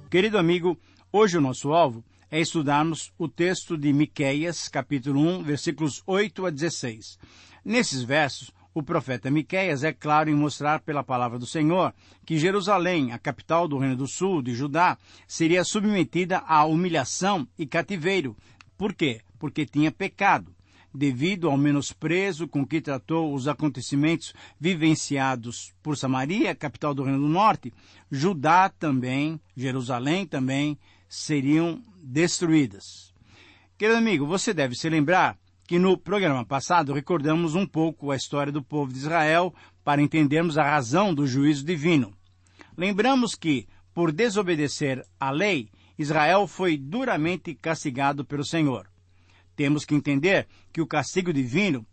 Querido amigo, hoje o nosso alvo é estudarmos o texto de Miqueias, capítulo 1, versículos 8 a 16. Nesses versos, o profeta Miqueias é claro em mostrar pela palavra do Senhor que Jerusalém, a capital do Reino do Sul, de Judá, seria submetida à humilhação e cativeiro. Por quê? Porque tinha pecado. Devido ao menosprezo com que tratou os acontecimentos vivenciados por Samaria, capital do Reino do Norte, Judá também, Jerusalém também, seriam destruídas. Querido amigo, você deve se lembrar que no programa passado recordamos um pouco a história do povo de Israel para entendermos a razão do juízo divino. Lembramos que, por desobedecer à lei, Israel foi duramente castigado pelo Senhor. Temos que entender que o castigo divino,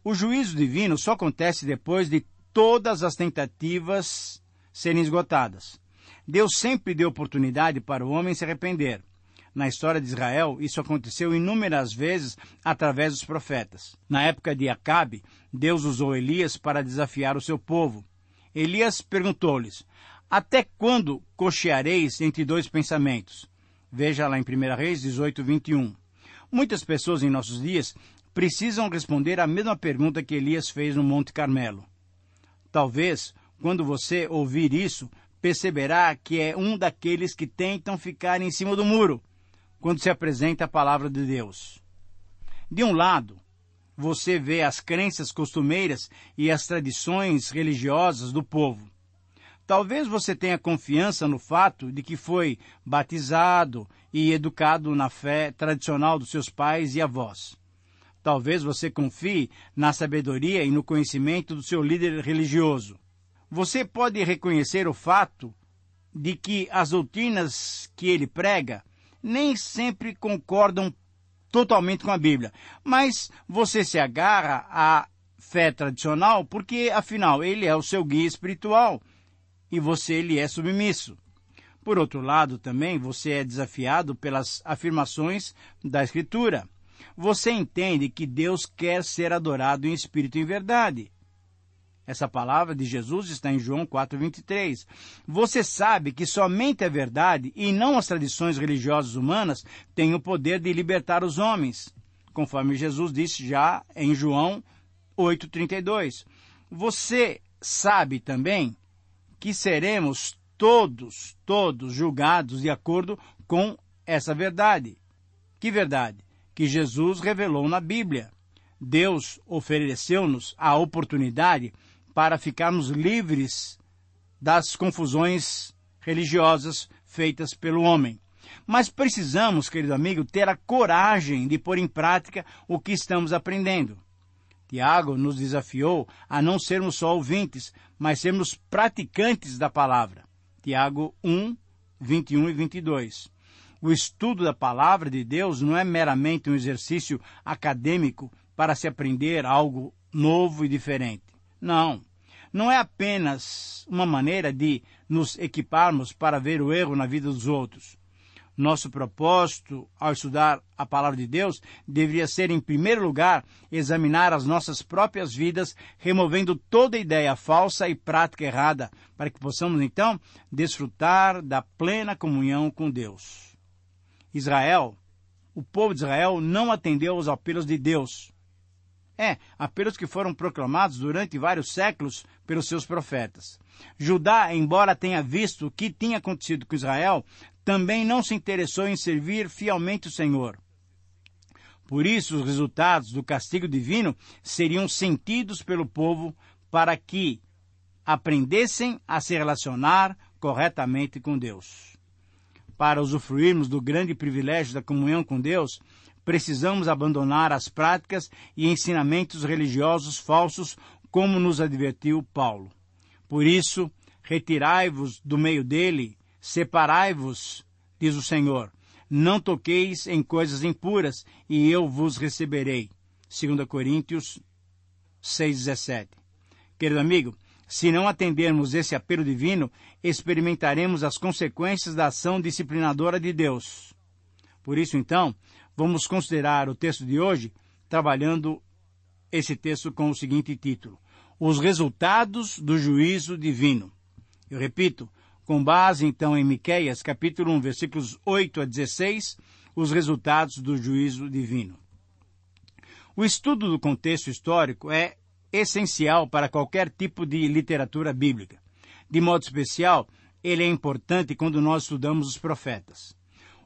o juízo divino só acontece depois de todas as tentativas serem esgotadas. Deus sempre deu oportunidade para o homem se arrepender. Na história de Israel, isso aconteceu inúmeras vezes através dos profetas. Na época de Acabe, Deus usou Elias para desafiar o seu povo. Elias perguntou-lhes: até quando cocheareis entre dois pensamentos? Veja lá em 1 Reis 18, 21. Muitas pessoas em nossos dias precisam responder a mesma pergunta que Elias fez no Monte Carmelo. Talvez, quando você ouvir isso, perceberá que é um daqueles que tentam ficar em cima do muro quando se apresenta a palavra de Deus. De um lado, você vê as crenças costumeiras e as tradições religiosas do povo. Talvez você tenha confiança no fato de que foi batizado e educado na fé tradicional dos seus pais e avós. Talvez você confie na sabedoria e no conhecimento do seu líder religioso. Você pode reconhecer o fato de que as doutrinas que ele prega nem sempre concordam totalmente com a Bíblia, mas você se agarra à fé tradicional porque, afinal, ele é o seu guia espiritual e você lhe é submisso. Por outro lado, também, você é desafiado pelas afirmações da Escritura. Você entende que Deus quer ser adorado em espírito e em verdade. Essa palavra de Jesus está em João 4:23. Você sabe que somente a verdade e não as tradições religiosas humanas têm o poder de libertar os homens, conforme Jesus disse já em João 8:32. Você sabe também que seremos todos julgados de acordo com essa verdade. Que verdade? Que Jesus revelou na Bíblia. Deus ofereceu-nos a oportunidade para ficarmos livres das confusões religiosas feitas pelo homem. Mas precisamos, querido amigo, ter a coragem de pôr em prática o que estamos aprendendo. Tiago nos desafiou a não sermos só ouvintes, mas sermos praticantes da palavra. Tiago 1, 21 e 22. O estudo da palavra de Deus não é meramente um exercício acadêmico para se aprender algo novo e diferente. Não é apenas uma maneira de nos equiparmos para ver o erro na vida dos outros. Nosso propósito, ao estudar a palavra de Deus, deveria ser, em primeiro lugar, examinar as nossas próprias vidas, removendo toda ideia falsa e prática errada, para que possamos, então, desfrutar da plena comunhão com Deus. O povo de Israel não atendeu aos apelos de Deus. Apelos que foram proclamados durante vários séculos pelos seus profetas. Judá, embora tenha visto o que tinha acontecido com Israel, também não se interessou em servir fielmente o Senhor. Por isso, os resultados do castigo divino seriam sentidos pelo povo para que aprendessem a se relacionar corretamente com Deus. Para usufruirmos do grande privilégio da comunhão com Deus, precisamos abandonar as práticas e ensinamentos religiosos falsos, como nos advertiu Paulo. Por isso, retirai-vos do meio dele, separai-vos, diz o Senhor. Não toqueis em coisas impuras, e eu vos receberei. 2 Coríntios 6,17. Querido amigo, se não atendermos esse apelo divino, experimentaremos as consequências da ação disciplinadora de Deus. Por isso, então, vamos considerar o texto de hoje, trabalhando esse texto com o seguinte título: Os resultados do juízo divino. Eu repito, com base então em Miqueias, capítulo 1, versículos 8 a 16, os resultados do juízo divino. O estudo do contexto histórico é essencial para qualquer tipo de literatura bíblica. De modo especial, ele é importante quando nós estudamos os profetas.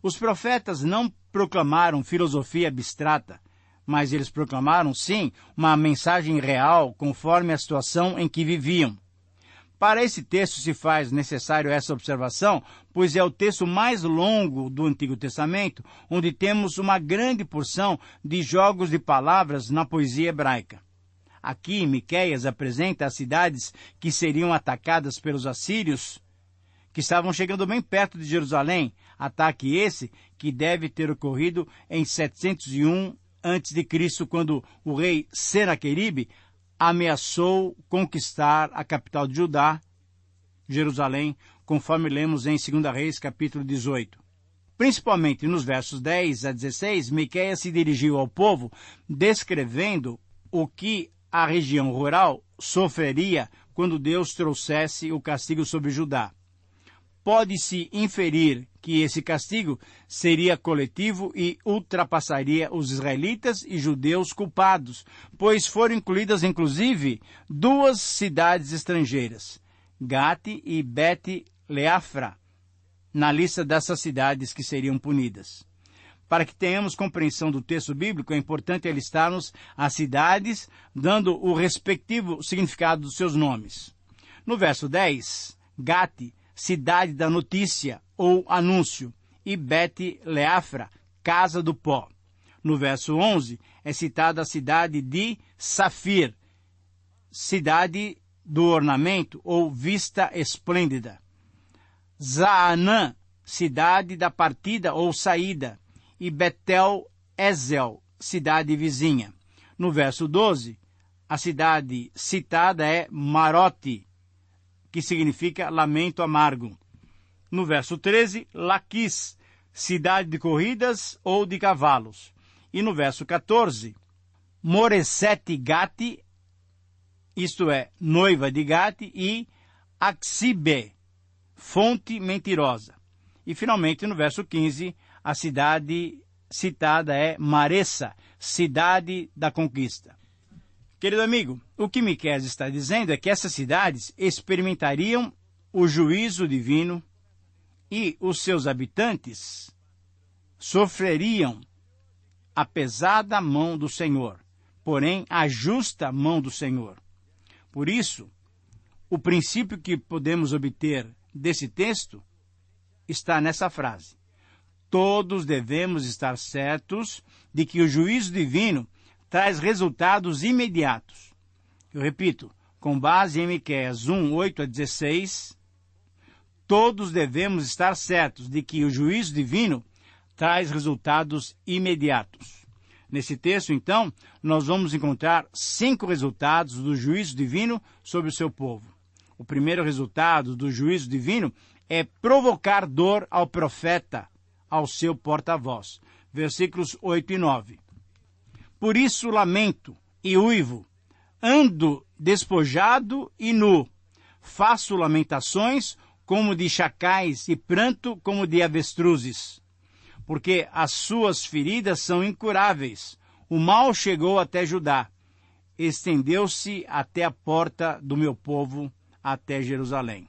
Os profetas não proclamaram filosofia abstrata, mas eles proclamaram, sim, uma mensagem real conforme a situação em que viviam. Para esse texto se faz necessário essa observação, pois é o texto mais longo do Antigo Testamento, onde temos uma grande porção de jogos de palavras na poesia hebraica. Aqui, Miqueias apresenta as cidades que seriam atacadas pelos assírios, que estavam chegando bem perto de Jerusalém, ataque esse que deve ter ocorrido em 701 a.C., quando o rei Senaqueribe ameaçou conquistar a capital de Judá, Jerusalém, conforme lemos em 2 Reis, capítulo 18. Principalmente nos versos 10 a 16, Miqueias se dirigiu ao povo, descrevendo o que a região rural sofreria quando Deus trouxesse o castigo sobre Judá. Pode-se inferir que esse castigo seria coletivo e ultrapassaria os israelitas e judeus culpados, pois foram incluídas, inclusive, 2 cidades estrangeiras, Gate e Bet-Leafra, na lista dessas cidades que seriam punidas. Para que tenhamos compreensão do texto bíblico, é importante listarmos as cidades, dando o respectivo significado dos seus nomes. No verso 10, Gate, cidade da notícia ou anúncio, e Bet-Leafra, casa do pó. No verso 11, é citada a cidade de Safir, cidade do ornamento ou vista esplêndida. Zaanã, cidade da partida ou saída, e Betel-Ezel, cidade vizinha. No verso 12, a cidade citada é Marote, que significa lamento amargo. No verso 13, Laquis, cidade de corridas ou de cavalos. E no verso 14, Moresete Gate, isto é, noiva de Gate, e Axibe, fonte mentirosa. E finalmente, no verso 15, a cidade citada é Maressa, cidade da conquista. Querido amigo, o que Miqueias está dizendo é que essas cidades experimentariam o juízo divino e os seus habitantes sofreriam a pesada mão do Senhor, porém a justa mão do Senhor. Por isso, o princípio que podemos obter desse texto está nessa frase. Todos devemos estar certos de que o juízo divino traz resultados imediatos. Eu repito, com base em Miqueias 1, 8 a 16, todos devemos estar certos de que o juízo divino traz resultados imediatos. Nesse texto, então, nós vamos encontrar 5 resultados do juízo divino sobre o seu povo. O primeiro resultado do juízo divino é provocar dor ao profeta, ao seu porta-voz. Versículos 8 e 9. Por isso lamento e uivo, ando despojado e nu, faço lamentações como de chacais e pranto como de avestruzes, porque as suas feridas são incuráveis, o mal chegou até Judá, estendeu-se até a porta do meu povo, até Jerusalém.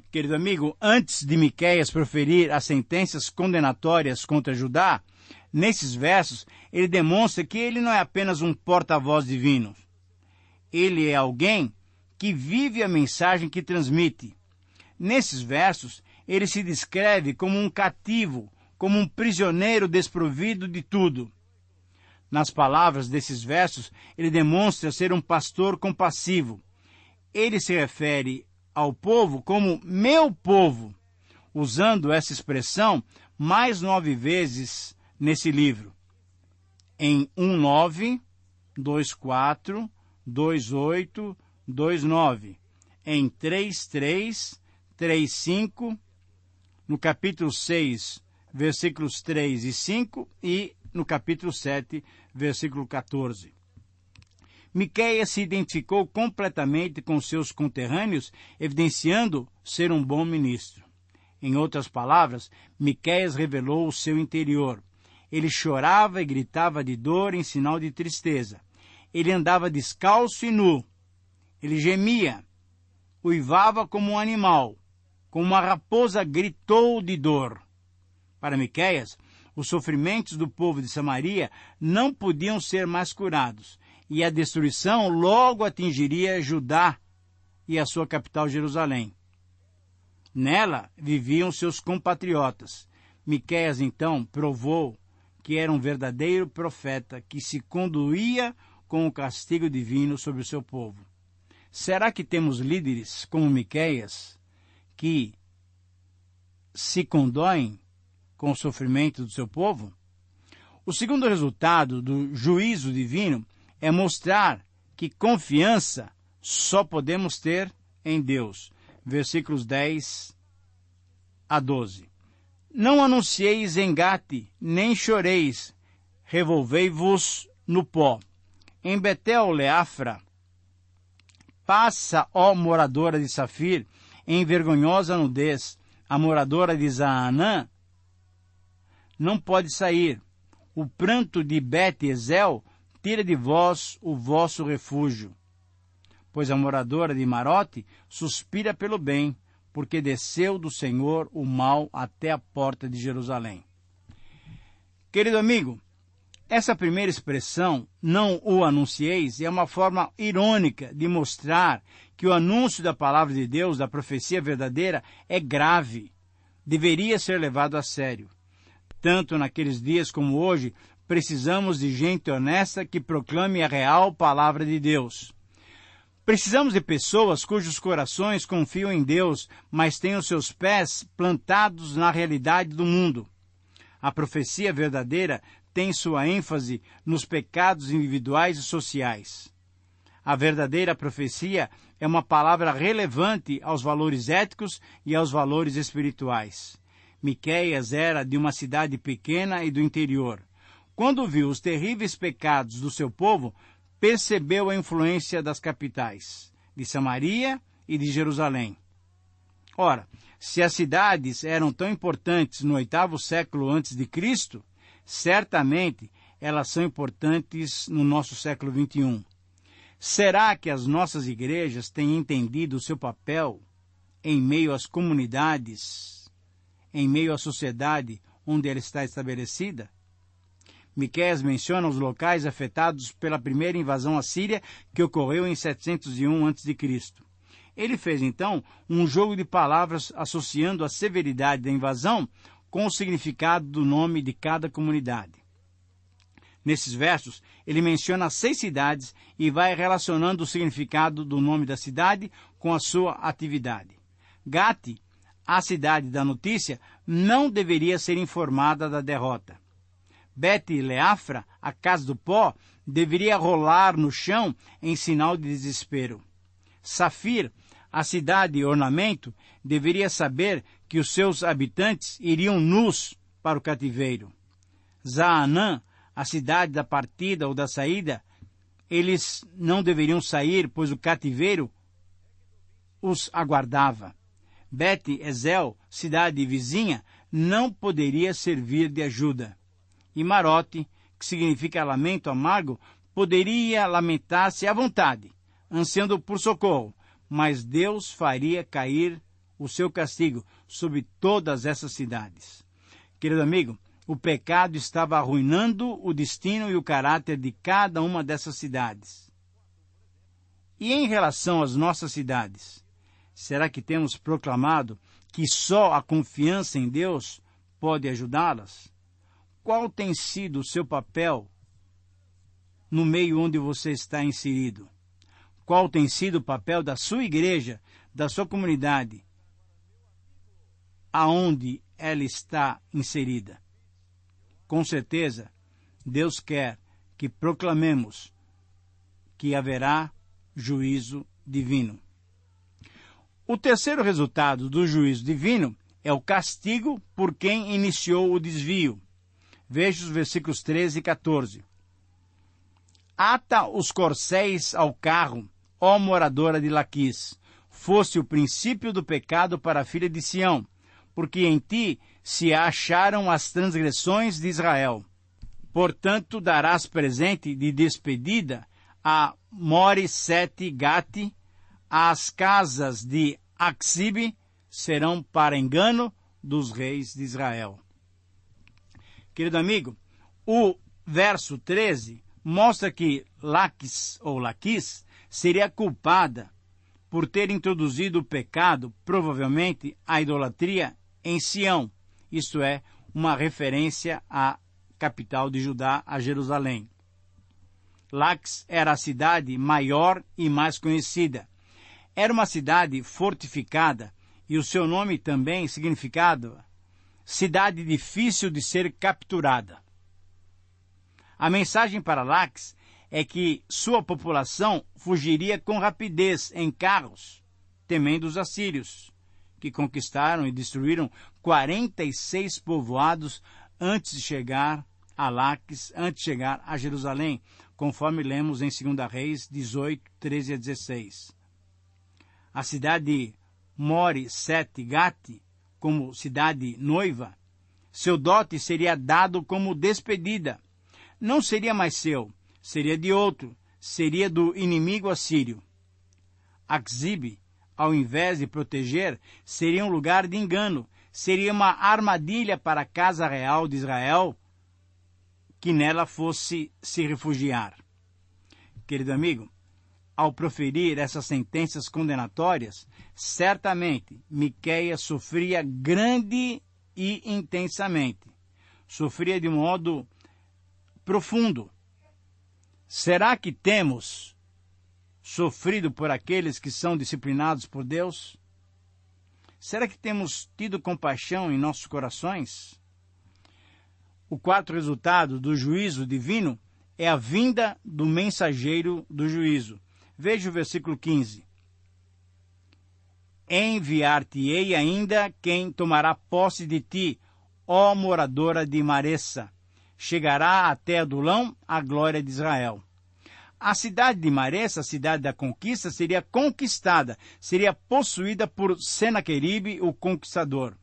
Querido amigo, antes de Miqueias proferir as sentenças condenatórias contra Judá, nesses versos, ele demonstra que ele não é apenas um porta-voz divino. Ele é alguém que vive a mensagem que transmite. Nesses versos, ele se descreve como um cativo, como um prisioneiro desprovido de tudo. Nas palavras desses versos, ele demonstra ser um pastor compassivo. Ele se refere ao povo como meu povo, usando essa expressão mais 9 vezes nesse livro. Em 1:9, 2:4, 2:8, 2:9. Em 3:3, 3:5, no capítulo 6, versículos 3 e 5, e no capítulo 7, versículo 14. Miqueias se identificou completamente com seus conterrâneos, evidenciando ser um bom ministro. Em outras palavras, Miqueias revelou o seu interior. Ele chorava e gritava de dor em sinal de tristeza. Ele andava descalço e nu. Ele gemia, uivava como um animal, como uma raposa gritou de dor. Para Miqueias, os sofrimentos do povo de Samaria não podiam ser mais curados, e a destruição logo atingiria Judá e a sua capital Jerusalém. Nela viviam seus compatriotas. Miqueias, então, provou que era um verdadeiro profeta que se conduía com o castigo divino sobre o seu povo. Será que temos líderes como Miqueias que se condoem com o sofrimento do seu povo? O segundo resultado do juízo divino é mostrar que confiança só podemos ter em Deus. Versículos 10 a 12. Não anuncieis em Gate, nem choreis, revolvei-vos no pó. Em Betel Leafra, passa, ó moradora de Safir, em vergonhosa nudez. A moradora de Zaanã não pode sair. O pranto de Bet-Ezel tira de vós o vosso refúgio. Pois a moradora de Marote suspira pelo bem, porque desceu do Senhor o mal até a porta de Jerusalém. Querido amigo, essa primeira expressão, não o anuncieis, é uma forma irônica de mostrar que o anúncio da palavra de Deus, da profecia verdadeira, é grave, deveria ser levado a sério. Tanto naqueles dias como hoje, precisamos de gente honesta que proclame a real palavra de Deus. Precisamos de pessoas cujos corações confiam em Deus, mas têm os seus pés plantados na realidade do mundo. A profecia verdadeira tem sua ênfase nos pecados individuais e sociais. A verdadeira profecia é uma palavra relevante aos valores éticos e aos valores espirituais. Miqueias era de uma cidade pequena e do interior. Quando viu os terríveis pecados do seu povo, percebeu a influência das capitais, de Samaria e de Jerusalém. Ora, se as cidades eram tão importantes no 8º século antes de Cristo, certamente elas são importantes no nosso século 21. Será que as nossas igrejas têm entendido o seu papel em meio às comunidades, em meio à sociedade onde ela está estabelecida? Miqueias menciona os locais afetados pela primeira invasão assíria que ocorreu em 701 a.C. Ele fez, então, um jogo de palavras associando a severidade da invasão com o significado do nome de cada comunidade. Nesses versos, ele menciona 6 cidades e vai relacionando o significado do nome da cidade com a sua atividade. Gate, a cidade da notícia, não deveria ser informada da derrota. Bet-Leafra, a casa do pó, deveria rolar no chão em sinal de desespero. Safir, a cidade ornamento, deveria saber que os seus habitantes iriam nus para o cativeiro. Zaanã, a cidade da partida ou da saída, eles não deveriam sair, pois o cativeiro os aguardava. Bet-Ezel, cidade vizinha, não poderia servir de ajuda. E Marote, que significa lamento amargo, poderia lamentar-se à vontade, ansiando por socorro, mas Deus faria cair o seu castigo sobre todas essas cidades. Querido amigo, o pecado estava arruinando o destino e o caráter de cada uma dessas cidades. E em relação às nossas cidades, será que temos proclamado que só a confiança em Deus pode ajudá-las? Qual tem sido o seu papel no meio onde você está inserido? Qual tem sido o papel da sua igreja, da sua comunidade, aonde ela está inserida? Com certeza, Deus quer que proclamemos que haverá juízo divino. O terceiro resultado do juízo divino é o castigo por quem iniciou o desvio. Veja os versículos 13 e 14. Ata os corcéis ao carro, ó moradora de Laquis. Fosse o princípio do pecado para a filha de Sião, porque em ti se acharam as transgressões de Israel. Portanto, darás presente de despedida a Moresete Gate, as casas de Axibe serão para engano dos reis de Israel. Querido amigo, o verso 13 mostra que Laquis seria culpada por ter introduzido o pecado, provavelmente a idolatria, em Sião, isto é, uma referência à capital de Judá, a Jerusalém. Laquis era a cidade maior e mais conhecida. Era uma cidade fortificada e o seu nome também significava cidade difícil de ser capturada. A mensagem para Laquis é que sua população fugiria com rapidez em carros, temendo os assírios, que conquistaram e destruíram 46 povoados antes de chegar a Laquis, antes de chegar a Jerusalém, conforme lemos em 2 Reis 18, 13 a 16. A cidade de Moresete Gate, como cidade noiva, seu dote seria dado como despedida. Não seria mais seu, seria de outro, seria do inimigo assírio. Axibe, ao invés de proteger, seria um lugar de engano, seria uma armadilha para a casa real de Israel que nela fosse se refugiar. Querido amigo, ao proferir essas sentenças condenatórias, certamente Miqueias sofria grande e intensamente. Sofria de modo profundo. Será que temos sofrido por aqueles que são disciplinados por Deus? Será que temos tido compaixão em nossos corações? O quarto resultado do juízo divino é a vinda do mensageiro do juízo. Veja o versículo 15. Enviar-te-ei ainda quem tomará posse de ti, ó moradora de Maressa. Chegará até Adulão a glória de Israel. A cidade de Maressa, a cidade da conquista, seria conquistada, seria possuída por Senaqueribe, o conquistador.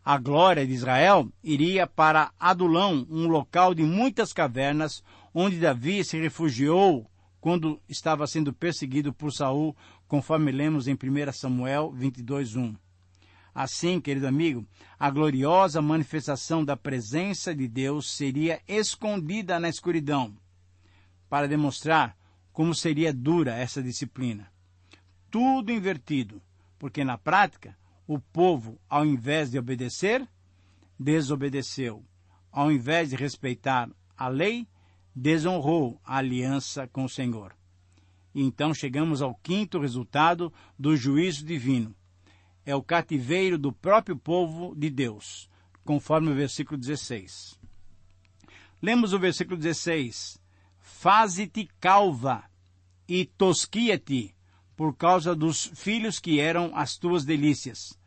A glória de Israel iria para Adulão, um local de muitas cavernas, onde Davi se refugiou quando estava sendo perseguido por Saul, conforme lemos em 1 Samuel 22:1. Assim, querido amigo, a gloriosa manifestação da presença de Deus seria escondida na escuridão, para demonstrar como seria dura essa disciplina. Tudo invertido, porque na prática, o povo, ao invés de obedecer, desobedeceu. Ao invés de respeitar a lei, desonrou a aliança com o Senhor. E então chegamos ao quinto resultado do juízo divino. É o cativeiro do próprio povo de Deus, conforme o versículo 16. Lemos o versículo 16. Faze-te calva e tosquia-te por causa dos filhos que eram as tuas delícias.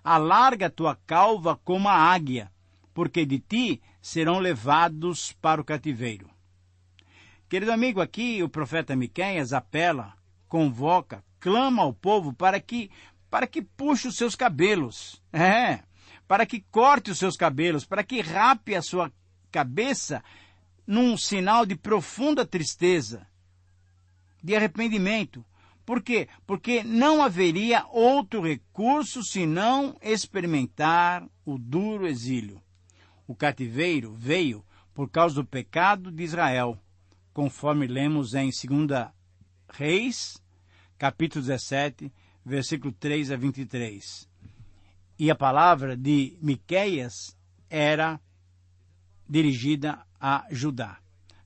Alarga tua calva como a águia, porque de ti serão levados para o cativeiro. Querido amigo, aqui o profeta Miqueias apela, convoca, clama ao povo para que puxe os seus cabelos, para que corte os seus cabelos, para que rape a sua cabeça num sinal de profunda tristeza, de arrependimento. Por quê? Porque não haveria outro recurso senão experimentar o duro exílio. O cativeiro veio por causa do pecado de Israel, conforme lemos em 2 Reis, capítulo 17, versículo 3 a 23. E a palavra de Miqueias era dirigida a Judá.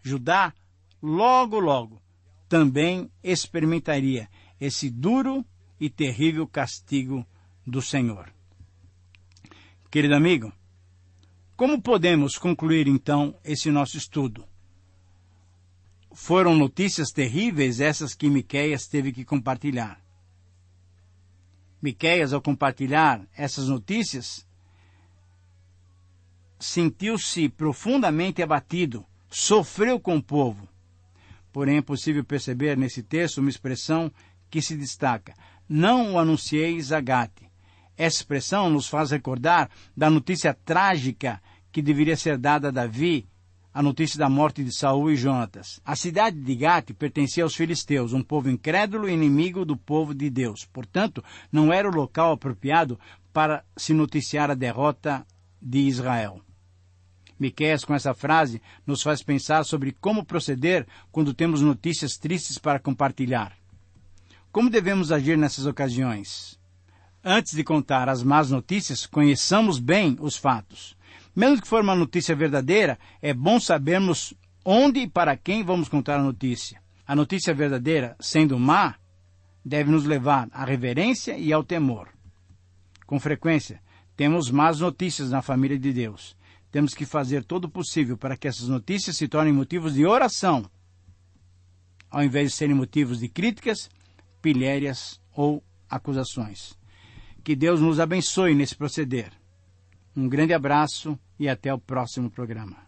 Judá, logo, também experimentaria esse duro e terrível castigo do Senhor. Querido amigo, como podemos concluir então esse nosso estudo? Foram notícias terríveis essas que Miqueias teve que compartilhar. Miqueias, ao compartilhar essas notícias, sentiu-se profundamente abatido, sofreu com o povo. Porém, é possível perceber nesse texto uma expressão que se destaca: não o anuncieis a Gate. Essa expressão nos faz recordar da notícia trágica que deveria ser dada a Davi, a notícia da morte de Saul e Jonatas. A cidade de Gate pertencia aos filisteus, um povo incrédulo e inimigo do povo de Deus. Portanto, não era o local apropriado para se noticiar a derrota de Israel. Miqueias, com essa frase, nos faz pensar sobre como proceder quando temos notícias tristes para compartilhar. Como devemos agir nessas ocasiões? Antes de contar as más notícias, conheçamos bem os fatos. Mesmo que for uma notícia verdadeira, é bom sabermos onde e para quem vamos contar a notícia. A notícia verdadeira, sendo má, deve nos levar à reverência e ao temor. Com frequência, temos más notícias na família de Deus. Temos que fazer todo o possível para que essas notícias se tornem motivos de oração, ao invés de serem motivos de críticas, pilhérias ou acusações. Que Deus nos abençoe nesse proceder. Um grande abraço e até o próximo programa.